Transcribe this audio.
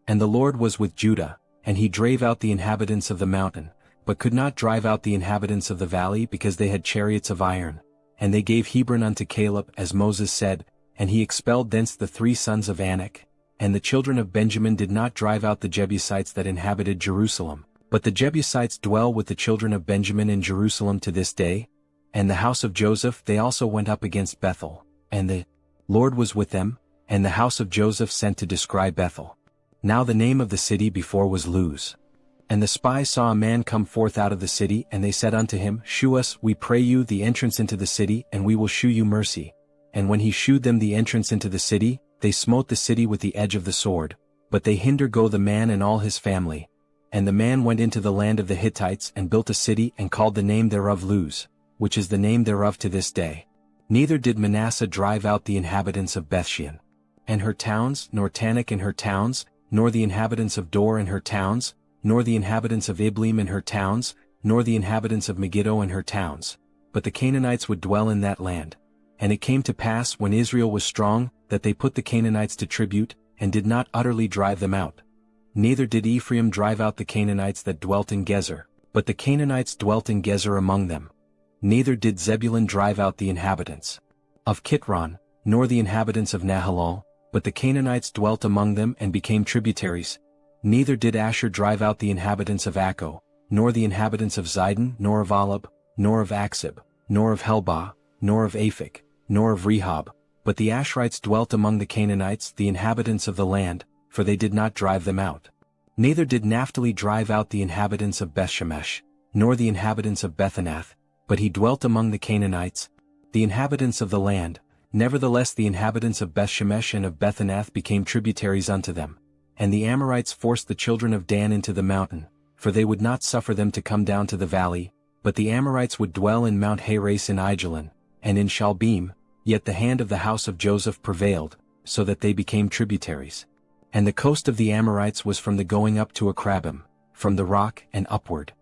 And the Lord was with Judah, and he drave out the inhabitants of the mountain, but could not drive out the inhabitants of the valley because they had chariots of iron. And they gave Hebron unto Caleb as Moses said, and he expelled thence the 3 sons of Anak. And the children of Benjamin did not drive out the Jebusites that inhabited Jerusalem, but the Jebusites dwell with the children of Benjamin in Jerusalem to this day. And the house of Joseph they also went up against Bethel, and the Lord was with them, and the house of Joseph sent to descry Bethel. Now the name of the city before was Luz. And the spies saw a man come forth out of the city, and they said unto him, Shew us, we pray you, the entrance into the city, and we will shew you mercy. And when he shewed them the entrance into the city, they smote the city with the edge of the sword, but they hinder go the man and all his family. And the man went into the land of the Hittites and built a city and called the name thereof Luz, which is the name thereof to this day. Neither did Manasseh drive out the inhabitants of Bethshean and her towns, nor Tanakh and her towns, nor the inhabitants of Dor and her towns, nor the inhabitants of Ibleam and her towns, nor the inhabitants of Megiddo and her towns. But the Canaanites would dwell in that land. And it came to pass when Israel was strong, that they put the Canaanites to tribute, and did not utterly drive them out. Neither did Ephraim drive out the Canaanites that dwelt in Gezer, but the Canaanites dwelt in Gezer among them. Neither did Zebulun drive out the inhabitants of Kitron, nor the inhabitants of Nahalal, but the Canaanites dwelt among them and became tributaries. Neither did Asher drive out the inhabitants of Akko, nor the inhabitants of Zidon, nor of Alab, nor of Aksib, nor of Helbah, nor of Aphik, nor of Rehob, but the Asherites dwelt among the Canaanites, the inhabitants of the land, for they did not drive them out. Neither did Naphtali drive out the inhabitants of Bethshemesh, nor the inhabitants of Bethanath, but he dwelt among the Canaanites, the inhabitants of the land. Nevertheless the inhabitants of Bethshemesh and of Bethanath became tributaries unto them. And the Amorites forced the children of Dan into the mountain, for they would not suffer them to come down to the valley, but the Amorites would dwell in Mount Heres in Aijalon, and in Shalbim, yet the hand of the house of Joseph prevailed, so that they became tributaries. And the coast of the Amorites was from the going up to Akrabim, from the rock and upward.